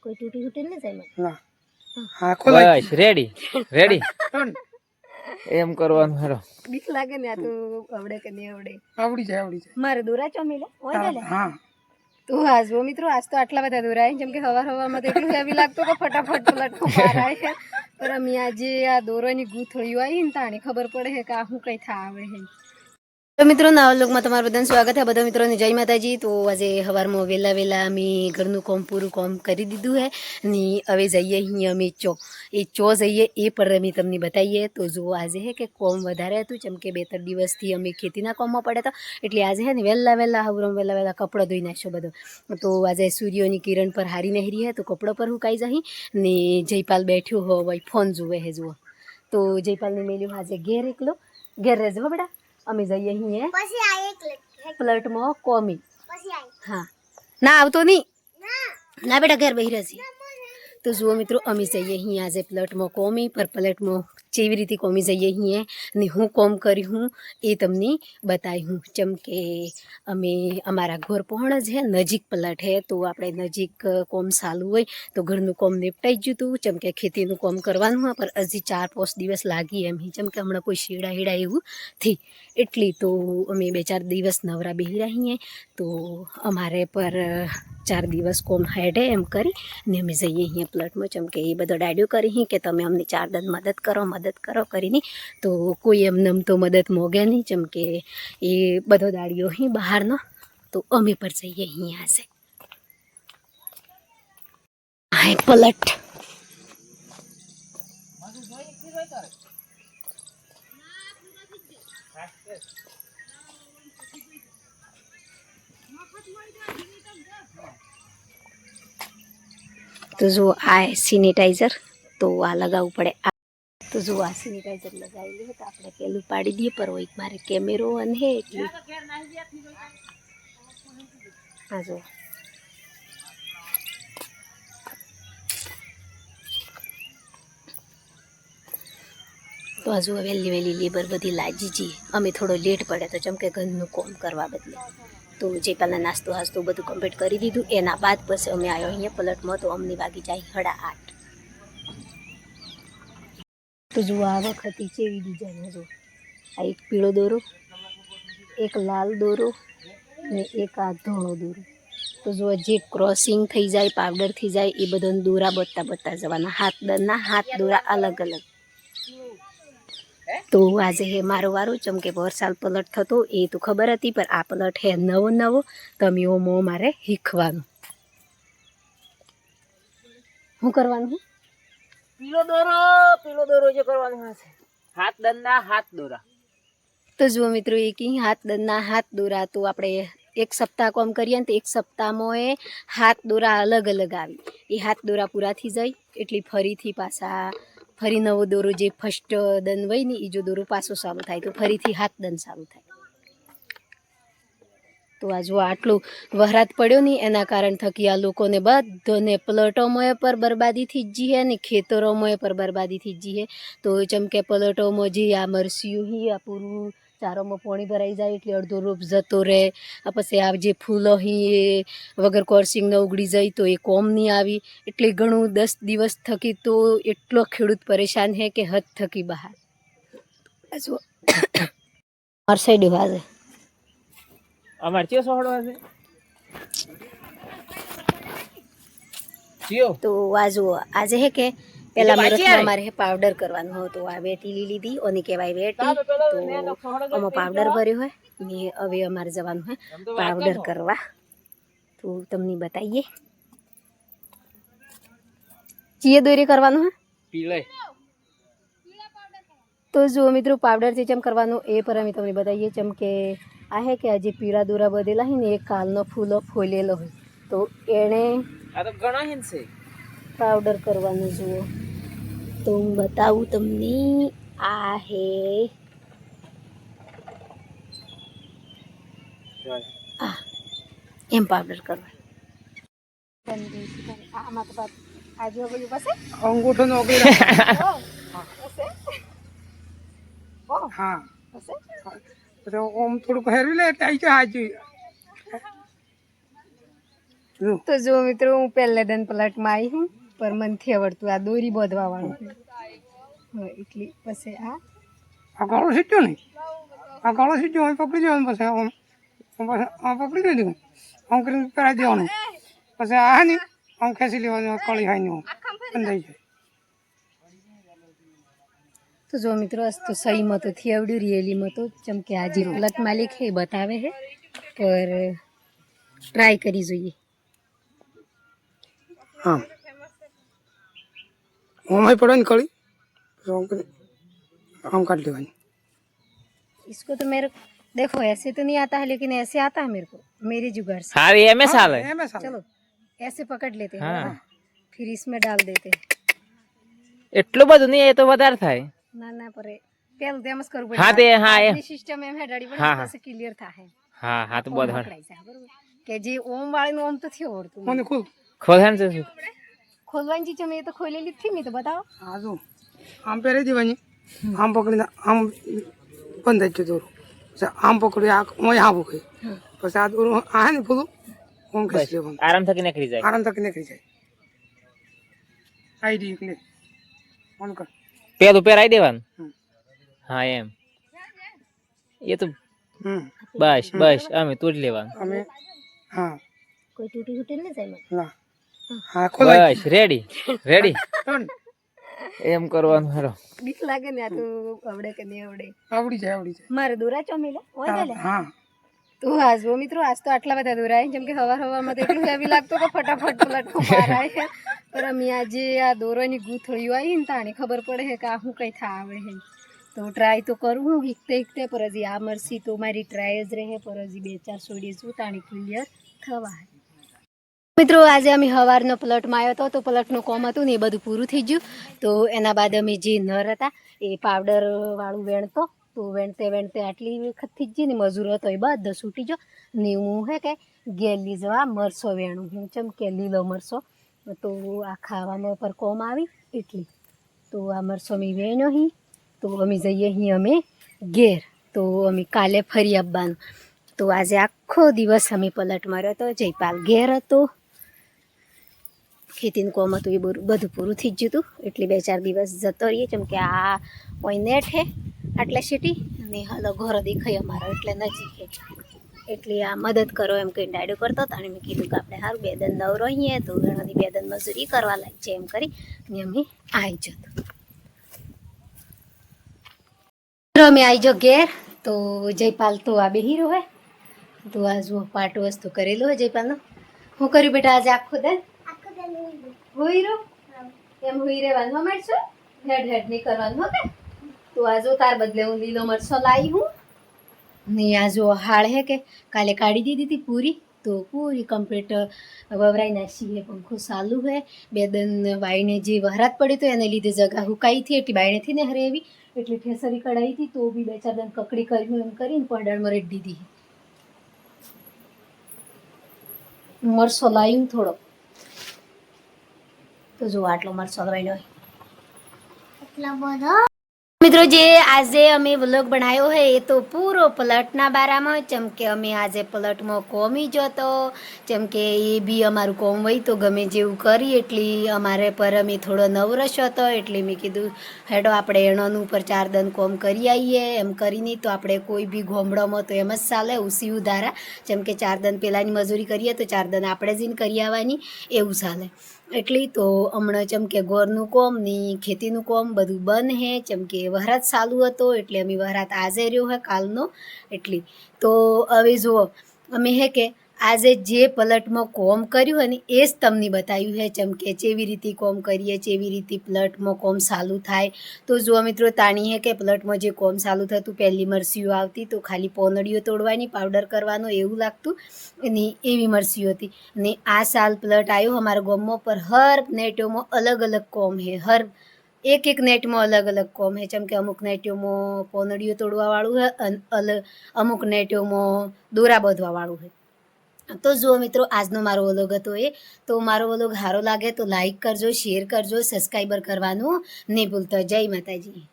કોઈ તૂટી તૂટી ન જાય મને ના હા ખોલાય બસ રેડી રેડી એમ કરવાનું હેરો બીક લાગે ને આ તો આવડે કે નહીં આવડે આવડી જાય મારે દોરા ચોમીલા હોય ને હા તો આજ જો મિત્રો આજ તો આટલા બધા દોરાય જેમ કે હવામાં તો એટલું હેવી લાગતું કે ફટાફટ પલટો મારાય છે પણ અમે આજે આ દોરાની ગૂંથળીઓ આવી ને તાણી ખબર પડે છે કે આ શું કઈ થા આવે છે તો મિત્રો નવા લોકમાં તમારું બધાનું સ્વાગત છે બધા મિત્રોને જય માતાજી તો આજે સવારમાં વહેલા અમે ઘરનું કામ પૂરું કામ કરી દીધું હે ને હવે જઈએ અહીં અમે ચો જઈએ એ પર અમે તમને બતાવીએ તો જો આજે હે કે કોમ વધારે હતું જેમ કે 2-3 દિવસથી અમે ખેતીના કામમાં પડ્યા હતા એટલે આજે હે ને વહેલા વહેલા કપડાં ધોઈ નાખ્યો બધો તો આજે સૂર્યની કિરણ પર હારી નહેરી હે તો કપડાં પર હુકાઈ જઈ ને જયપાલ બેઠ્યો હોય ફોન જુએ હે જુઓ તો જયપાલને મેલ્યું આજે ઘેર એકલો ઘેર રહેજો હો બેટા અમે જઈએ અહીં પ્લેટમાં કોમી હા ના આવતો નહીં ના બેટા ઘેર બેહી રહેશે તો જુઓ મિત્રો અમે જઈએ અહીં આજે પ્લેટમાં કોમી પર પ્લેટમાં કેવી રીતે કોમી જઈએ અહીં ને હું કોમ કરી હું એ તમને બતાવી હું જેમ કે અમે અમારા ઘર પહોંચ જ હે નજીક પ્લેટ હે તો આપણે નજીક કોમ ચાલુ હોય તો ઘરનું કોમ નિપટાઈ ગયું હતું જેમ કે ખેતીનું કોમ કરવાનું હોય પર હજી 4-5 દિવસ લાગી એમ જેમ કે હમણાં કોઈ શેડા એવું થી એટલી તો અમે 2-4 દિવસ નવરા બેહી રહીએ તો અમારે પર 4 દિવસ કોમ હેડે એમ કરી ને અમે જઈએ અહીંયા પ્લેટમાં જેમ કે એ બધો ડાયડ્યો કરી કે તમે અમને 4 દન મદદ કરો કરીને તો કોઈ એમને તો મદદ મોગે નહીં જેમ કે એ બધો દાડિયો અહીં બહારનો તો અમે પર જઈએ અહીંયા છે હાય પલટ તો જો આ સેનિટાઈઝર તો આ લગાવવું પડે તો જો આ સેનિટાઈઝર લગાવી લે તો આપણે પેલું પાડી દઈએ પર એક મારે કેમેરો અને હે એટલે હા જો તો હજુ વહેલી લેબર બધી લાજી જઈએ અમે થોડો લેટ પડે તો જેમ કે ઘરનું કોમ કરવા બદલે તો જે પહેલાં નાસ્તો બધું કમ્પ્લીટ કરી દીધું એના બાદ પછી અમે આવ્યો અહીંયા પલટમાં તો અમને વાગી જાય 8:30 તો જુઓ આ વખતે કેવી ડિઝાઇન જો આ એક પીળો દોરો એક લાલ દોરો ને એક આ ધોળો દોરો તો જો જે ક્રોસિંગ થઈ જાય પાવડર થઈ જાય એ બધાને દોરા બતા જવાના હાથ દોરા અલગ તો આજે હે મારો વારો જેમ કે વરસાદ પલટ થતો એ તો ખબર હતી પણ આ પલટ હે નવો તમે ઓમો મારે શીખવાનું શું કરવાનું પીળો દોરો જે કરવાનો હશે હાથ દંડા હાથ દોરા તો જુઓ મિત્રો એક હાથ દંડના હાથ દોરા તો આપણે 1 સપ્તાહ કામ કરીએ ને તો 1 સપ્તાહમાં એ હાથ દોરા અલગ આવી એ હાથ દોરા પૂરા થઈ જાય એટલે ફરીથી પાછા ફરી નવો દોરો જે ફર્સ્ટ દન હોય ને એ જો દોરો પાછો ચાલુ થાય તો ફરીથી હાથ દન ચાલુ થાય તો આ જો આટલું વહરાત પડ્યો ને એના કારણ થકી આ લોકોને બધાને પ્લોટોમાં પર બરબાદી થઈ જ હે ને ખેતરોમાં પર બરબાદી થઈ જ હે તો જેમ કે પ્લોટોમાં જે આ મરસિયું હી આ પૂરું ચારોમાં પાણી ભરાઈ જાય એટલે અડધો રોપ જતો રહે પછી આ જે ફૂલો હી એ વગર કોર્સિંગને ઉગડી જાય તો એ કોમ નહીં આવી એટલે ઘણું 10 દિવસ થકી તો એટલો ખેડૂત પરેશાન હે કે હદ થકી બહાર જો માર સાઈડ વાજે અમાર ચિયો સોહડવા છે ચિયો તો આજે હે કે પેલા અમારે પાવડર કરવાનો હતો આ વેટી લીધી ઓને કહેવાય વેટી તો આમાં પાવડર ભર્યો હોય ને હવે અમારે જવાનું હોય પાવડર કરવા તો તમને બતાવીએ ચીએ દોરી કરવાનું હે પીળે તો જો મિત્રો પાવડર થી જેમ કરવાનું એ પર અમે તમને બતાવીએ જેમ કે આ હે કે આજે પીળા દોરા બધેલા હોય ને એક કાલનો ફૂલો ફોલેલો હોય તો એને આ તો ઘણા હિન છે પાવડર કરવાનું જુઓ તો હું બતાવું તમને આ હે એમ પાવડર કરવા આમાં તો આજુબાજુ પાસે અંગૂઠો નો ઓગળી હા તો ઓમ થોડુંક હેરવી લે એટલે આવી જાય હાજી જો તો જો મિત્રો હું પહેલે દન પલટમાં આવી હું પર મનથી આવડતું આ દોરી બાંધવા વાળું હા એટલી પછી આ ગાળો સીટ્યો ને આ ગાળો સીટ્યો અહીં પકડી દેવાનું પછી આ પકડી દેવાનું આમ કરીને કરાવી દેવાનું પછી આ ને આમ ખેંચી લેવાનું કળી હાઈ ને બંધાઈ જાય. તો જો મિત્રો તો સહી મતો થી આવડ્યું રિયલી મતો જેમ કે આ જે પલટ માલિક છે એ બતાવે છે પર ટ્રાય કરી જોઈએ. हाँ हम पड़ा नहीं कड़ी हम काट लेवानी. इसको तो मेरे देखो ऐसे तो नहीं आता है लेकिन ऐसे आता है मेरे को मेरे जुगाड़ से. हाँ ये में साल है चलो ऐसे पकड़ लेते हैं हाँ. फिर इसमें डाल देते हैं. એટલું બધું નહીં એ તો વધારે થાય. ના ના પર પેલું તેમ જ કરવું હા તે હા એ સિસ્ટમ એમ હે ડાડી હા, પણ હા. પછી ક્લિયર થાય હા હા તો બધું પકડાઈ જાય બરોબર કે જે ઓમ વાળીનું ઓમ તો થયો આવડતું मैंने खुद ખોલવાનું છે શું? ખોલવાની ચીજ મેં તો ખોલેલી જ થી મેં તો બતાવો. हाँ जो आम पे रह दीवानी आम पकड़ी आम बंद है दूर आम पकड़ी वही हाँ पकड़ी बस आ दूर आ नहीं फूल हम खेच ले આરામ થકી નીકળી જાય. आराम तक निकल जाए आईडी निकले ऑन कर. પેલું પહેરાઈ દેવાનું. હમ. હા એમ એ તો हम्म બસ બસ અમે તોડી લેવાનું. हमें हाँ કોઈ તૂટી તૂટી નહીં જાય ना हाँ खोला બસ રેડી રેડી टर्न એમ કરવાનું હેરો. બીક લાગે ને આ તો આવડે કે નહીં આવડે. आवड़ी जाए મારે દોરા ચોમેલા હોય ને हाँ તો આજ જો મિત્રો આજ તો આટલા બધા દોરાય જેમ કે હવામાં તો એટલું હેવી લાગતું કે ફટાફટ પલટમાં મારાય છે પણ અમે આજે આ દોરાની ગૂંથળીઓ આવી ને તાણી ખબર પડે છે કે આ શું કંઈ થા આવે છે તો ટ્રાય તો કરું હું હીકતે પર હજી આ મરસી તો મારી ટ્રાય જ રહે પર હજી 2-4 છોડી છું તાણી ક્લિયર થવા. મિત્રો આજે અમે સવારનો પલટમાં આવ્યો હતો તો પલટનું કોમ હતું ને એ બધું પૂરું થઈ ગયું તો એના બાદ અમે જે નર હતા એ પાવડર વાળું વેણતો તો વેણતે વેણતે આટલી વખત થઈ જ ગઈ ને મજૂર હતો એ બધો છૂટી ગયો ને હું હે કે ગેલી જવા મરસો વેણું હું ચમ કે લીલો મરસો તો આ ખાવામાં પર કોમ આવી એટલી તો આ મરસો મેં વેણ્યો અહીં તો અમે જઈએ અહીં અમે ઘેર તો અમે કાલે ફરી આવવાનું તો આજે આખો દિવસ અમે પલટ માર્યો હતો જયપાલ ઘેર હતો ખેતીનું કોમ હતું એ બધું પૂરું થઈ જ ગયું હતું એટલે 2-4 દિવસ જતો રહીએ કેમ કે આ કોઈ નેટ છે આટલા સિટી અને હાલો ઘર દેખાય અમારો એટલે નજીક છે એટલે આ મદદ કરો એમ કહીને ડાયડો કરતો હતો અને મેં કીધું કે આપણે સારું 2 દન નવરો રહીએ તો ઘણી 2 દન મજૂરી કરવા લાગ છે એમ કરી અને અમે આવી જતો અમે આવી જો ઘેર તો જયપાલ તો આ બેહી રહ્યો હે તો આ જો પાટ વસ્તુ કરેલું હોય જયપાલનો હું કર્યું બેટા આજે આખું દન હોઈ રહ્યો એમ હોઈ રહેવાનું મળશો હેડ હેડ નહીં કરવાનું હો કે તો આ જો તાર બદલે હું લીલો મરચો લાવી હું ને આ જો હાળ હે કે કાલે કાઢી દીધી હતી પૂરી તો પૂરી કમ્પ્લીટ વવરાઈ નાખી હે પંખો ચાલુ હે 2 દન વાઈને જે વહરાત પડી તો એને લીધે જગા હુકાઈ હતી એટલી બાયણેથી ને હરે એવી એટલી ઠેસરી કઢાઈ હતી તો બી 2-4 દન કકડી કર્યું એમ કરીને પડળમાં રેડી દીધી મરચો લાવ્યું થોડો તો જો આટલો મરચો લઈ મિત્રો જે આજે અમે વ્લોગ બનાવ્યો હે એ તો પૂરો પલટના બારામાં જેમ કે અમે આજે પલટમાં કોમી જતો જેમ કે એ બી અમારું કોમ હોય તો ગમે જેવું કરી એટલી અમારે પર અમે થોડો નવરસ હતો એટલે મેં કીધું હેડો આપણે એણોનું ઉપર 4 દન કોમ કરી આવીએ એમ કરીને તો આપણે કોઈ બી ગોમડામાં તો એમ જ ચાલે ઉસી ઉધારા જેમ કે 4 દન પહેલાંની મજૂરી કરીએ તો 4 દન આપણે જઈને કરી આવવાની એવું ચાલે એટલી તો હમણાં જેમ કે ગોરનું કોમ ને ખેતીનું કોમ બધું બંધ હે જેમ કે વહરાત ચાલુ હતો એટલે અમે વહરાત આજે રહ્યો હે કાલનો એટલી તો હવે જુઓ અમે હે કે આજે જે પલટમાં કોમ કર્યું હોય ને એ જ તમને બતાવ્યું છે જેમ કે જેવી રીતે કોમ કરીએ જેવી રીતે પલટમાં કોમ ચાલુ થાય તો જુઓ મિત્રો તાણી છે કે પલટમાં જે કોમ ચાલુ થતું પહેલી મરસીઓ આવતી તો ખાલી પોનડીઓ તોડવાની પાવડર કરવાનો એવું લાગતું અને એવી મરસીઓ હતી અને આ સાલ પલટ આવ્યો અમારા ગામમાં પર હર નેટોમાં અલગ અલગ કોમ છે હર એક નેટમાં અલગ અલગ કોમ છે જેમ કે અમુક નેટોમાં પોનડીઓ તોડવાવાળું છે અને અમુક નેટોમાં દોરા બાંધવાવાળું છે તો જુઓ મિત્રો આજનો મારો વ્લોગ હતો એ તો મારો વ્લોગ સારો લાગે તો લાઈક કરજો શેર કરજો સબસ્ક્રાઈબર કરવાનું નહીં ભૂલતા જય માતાજી.